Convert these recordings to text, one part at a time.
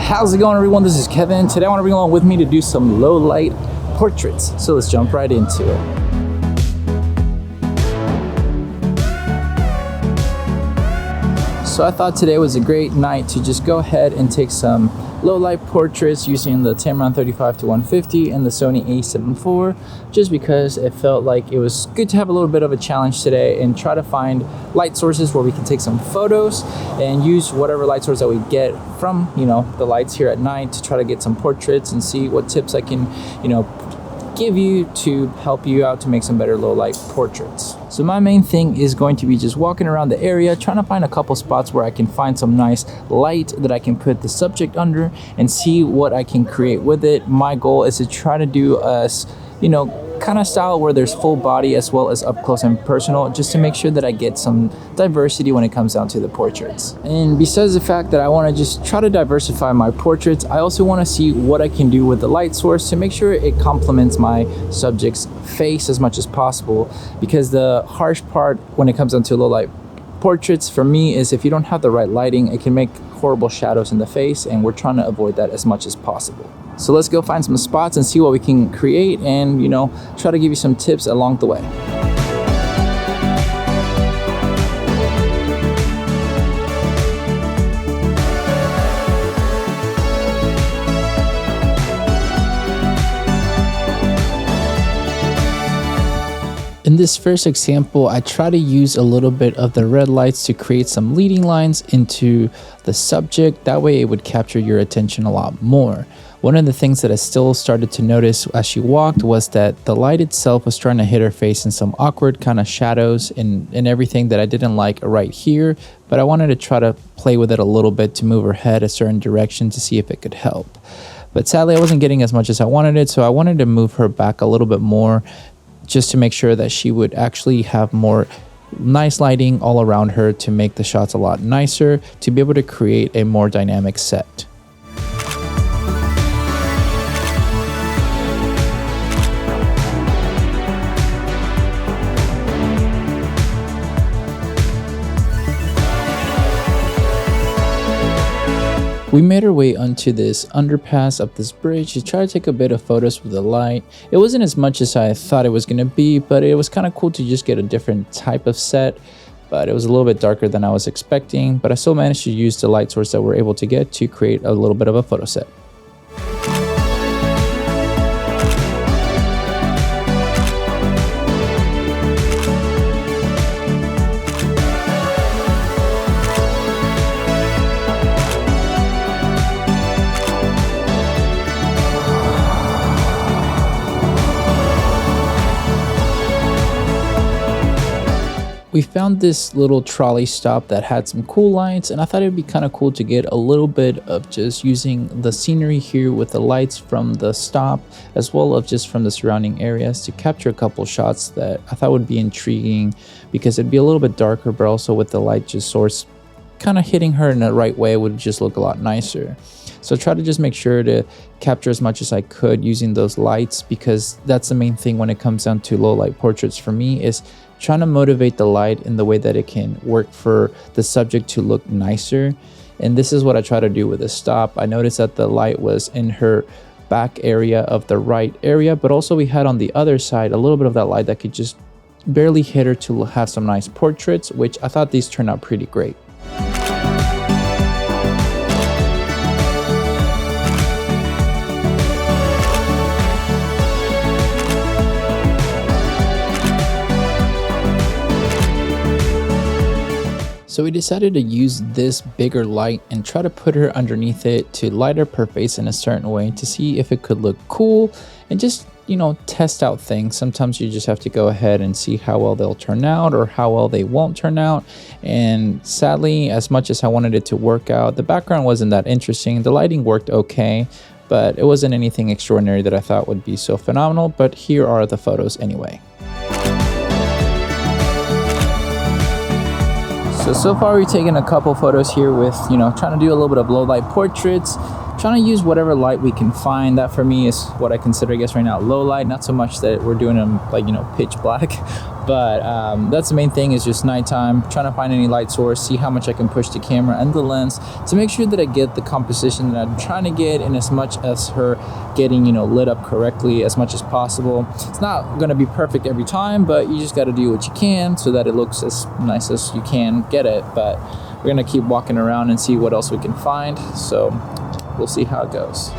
How's it going, everyone? This is Kevin. Today I want to bring along with me to do some low light portraits. So let's jump right into it. So I thought today was a great night to just go ahead and take some low light portraits using the Tamron 35-150 and the Sony A7 IV, just because it felt like it was good to have a little bit of a challenge today and try to find light sources where we can take some photos and use whatever light source that we get from, the lights here at night to try to get some portraits and see what tips I can, give you to help you out to make some better low light portraits. So my main thing is going to be just walking around the area, trying to find a couple spots where I can find some nice light that I can put the subject under and see what I can create with it. My goal is to try to do a, kind of style where there's full body as well as up close and personal, just to make sure that I get some diversity when it comes down to the portraits. And besides the fact that I want to just try to diversify my portraits, I also want to see what I can do with the light source to make sure it complements my subject's face as much as possible, because the harsh part when it comes down to low light portraits for me is if you don't have the right lighting, it can make horrible shadows in the face, and we're trying to avoid that as much as possible. So let's go find some spots and see what we can create and, try to give you some tips along the way. In this first example, I try to use a little bit of the red lights to create some leading lines into the subject. That way it would capture your attention a lot more. One of the things that I still started to notice as she walked was that the light itself was trying to hit her face in some awkward kind of shadows and everything that I didn't like right here, but I wanted to try to play with it a little bit to move her head a certain direction to see if it could help. But sadly, I wasn't getting as much as I wanted it, so I wanted to move her back a little bit more just to make sure that she would actually have more nice lighting all around her to make the shots a lot nicer, to be able to create a more dynamic set. We made our way onto this underpass up this bridge to try to take a bit of photos with the light. It wasn't as much as I thought it was going to be, but it was kind of cool to just get a different type of set. But it was a little bit darker than I was expecting, but I still managed to use the light source that we're able to get to create a little bit of a photo set. We found this little trolley stop that had some cool lights, and I thought it'd be kind of cool to get a little bit of just using the scenery here with the lights from the stop as well as just from the surrounding areas to capture a couple shots that I thought would be intriguing, because it'd be a little bit darker, but also with the light just source kind of hitting her in the right way would just look a lot nicer. So try to just make sure to capture as much as I could using those lights, because that's the main thing when it comes down to low light portraits for me, is trying to motivate the light in the way that it can work for the subject to look nicer. And this is what I try to do with the stop. I noticed that the light was in her back area of the right area, but also we had on the other side a little bit of that light that could just barely hit her to have some nice portraits, which I thought these turned out pretty great. So we decided to use this bigger light and try to put her underneath it to light up her face in a certain way to see if it could look cool and just, test out things. Sometimes you just have to go ahead and see how well they'll turn out or how well they won't turn out. And sadly, as much as I wanted it to work out, the background wasn't that interesting. The lighting worked okay, but it wasn't anything extraordinary that I thought would be so phenomenal. But here are the photos anyway. So far we've taken a couple photos here with, trying to do a little bit of low light portraits, trying to use whatever light we can find. That for me is what I consider, I guess, right now low light. Not so much that we're doing them like, you know, pitch black, but that's the main thing, is just nighttime, trying to find any light source, see how much I can push the camera and the lens to make sure that I get the composition that I'm trying to get, and as much as her getting, you know, lit up correctly as much as possible. It's not going to be perfect every time, but you just got to do what you can so that it looks as nice as you can get it. But we're going to keep walking around and see what else we can find, so we'll see how it goes.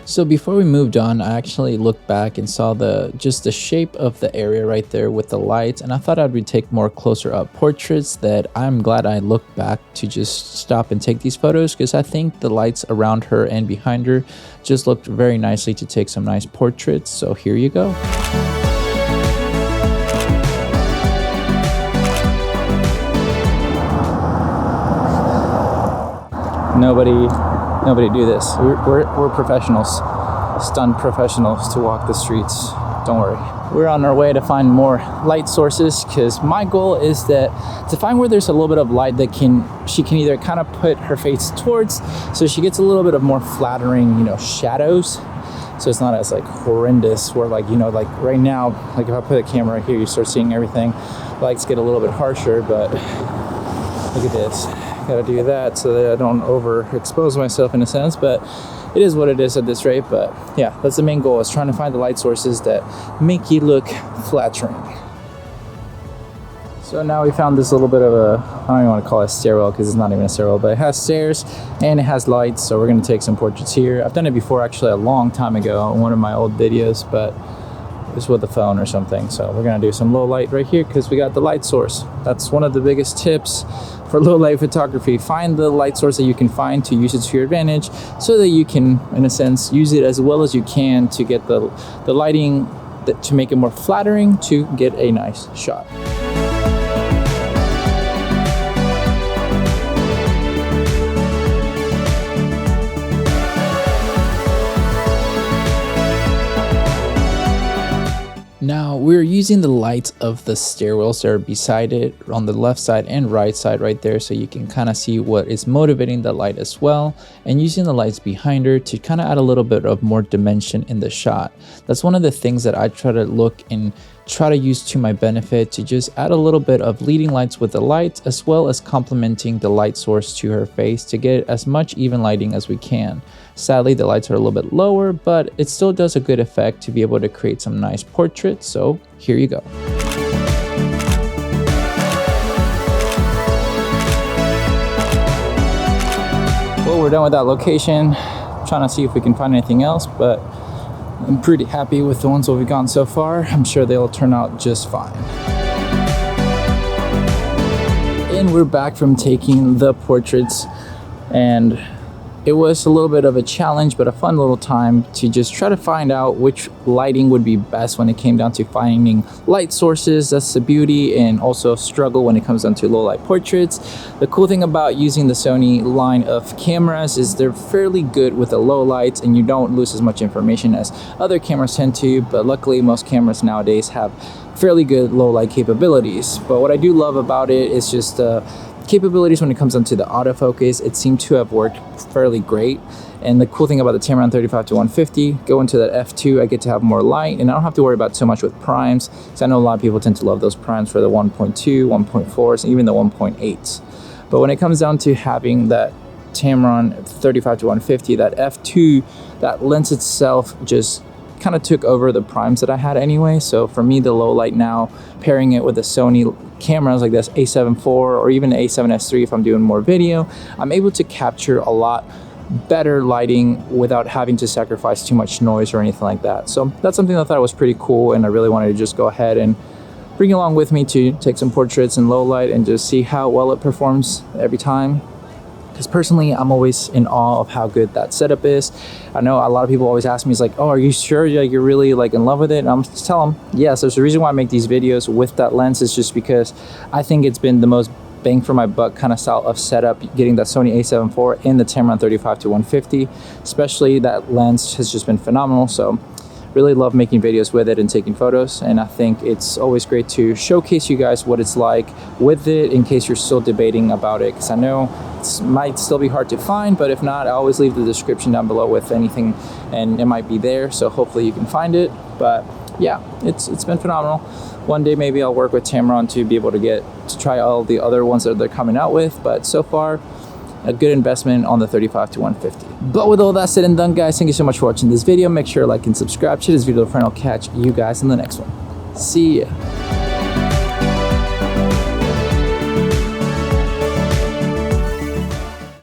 So before we moved on, I actually looked back and saw just the shape of the area right there with the lights, and I thought I'd take more closer up portraits. That I'm glad I looked back to just stop and take these photos, because I think the lights around her and behind her just looked very nicely to take some nice portraits. So here you go. Nobody do this. We're professionals, stunt professionals to walk the streets. Don't worry. We're on our way to find more light sources, because my goal is that to find where there's a little bit of light that she can either kind of put her face towards, so she gets a little bit of more flattering, you know, shadows. So it's not as like horrendous where, like, you know, like right now, like if I put a camera right here, you start seeing everything. Lights get a little bit harsher, but look at this. Gotta do that so that I don't overexpose myself in a sense, but it is what it is at this rate. But yeah, that's the main goal, is trying to find the light sources that make you look flattering. So now we found this little bit of a, I don't even want to call it a stairwell, because it's not even a stairwell, but it has stairs and it has lights. So we're going to take some portraits here. I've done it before, actually, a long time ago in one of my old videos, but it's with a phone or something. So we're going to do some low light right here, because we got the light source. That's one of the biggest tips for low light photography. Find the light source that you can find to use it to your advantage, so that you can, in a sense, use it as well as you can to get the lighting to make it more flattering to get a nice shot. Now we're using the lights of the stairwells that are beside it on the left side and right side right there, so you can kind of see what is motivating the light as well, and using the lights behind her to kind of add a little bit of more dimension in the shot. That's one of the things that I try to look and try to use to my benefit, to just add a little bit of leading lights with the lights, as well as complementing the light source to her face to get as much even lighting as we can. Sadly, the lights are a little bit lower, but it still does a good effect to be able to create some nice portraits. So here you go. Well, we're done with that location. Trying to see if we can find anything else, but I'm pretty happy with the ones that we've gone so far. I'm sure they'll turn out just fine. And we're back from taking the portraits, and it was a little bit of a challenge, but a fun little time to just try to find out which lighting would be best when it came down to finding light sources. That's the beauty, and also struggle when it comes down to low light portraits. The cool thing about using the Sony line of cameras is they're fairly good with the low lights, and you don't lose as much information as other cameras tend to, but luckily most cameras nowadays have fairly good low light capabilities. But what I do love about it is just capabilities when it comes down to the autofocus. It seemed to have worked fairly great. And the cool thing about the Tamron 35-150, go into that f2, I get to have more light, and I don't have to worry about so much with primes, because I know a lot of people tend to love those primes for the 1.2, 1.4s, and even the 1.8s. But when it comes down to having that Tamron 35-150, that f2, that lens itself just kind of took over the primes that I had anyway. So for me, the low light now, pairing it with the Sony cameras like this A7 IV or even the A7S III, if I'm doing more video, I'm able to capture a lot better lighting without having to sacrifice too much noise or anything like that. So that's something I thought was pretty cool, and I really wanted to just go ahead and bring along with me to take some portraits in low light and just see how well it performs every time. Because personally, I'm always in awe of how good that setup is. I know a lot of people always ask me, it's like, oh, are you sure you're really like in love with it? And I'm just telling them, yes, there's a reason why I make these videos with that lens. Is just because I think it's been the most bang for my buck kind of style of setup, getting that Sony A7 IV and the Tamron 35-150. Especially that lens has just been phenomenal. So really love making videos with it and taking photos, and I think it's always great to showcase you guys what it's like with it in case you're still debating about it, because I know it might still be hard to find, but if not, I always leave the description down below with anything and it might be there, so hopefully you can find it. But yeah, it's been phenomenal. One day maybe I'll work with Tamron to be able to try all the other ones that they're coming out with, but so far a good investment on the 35-150. But with all that said and done, guys, thank you so much for watching this video. Make sure to like and subscribe to this video. I'll catch you guys in the next one. See ya.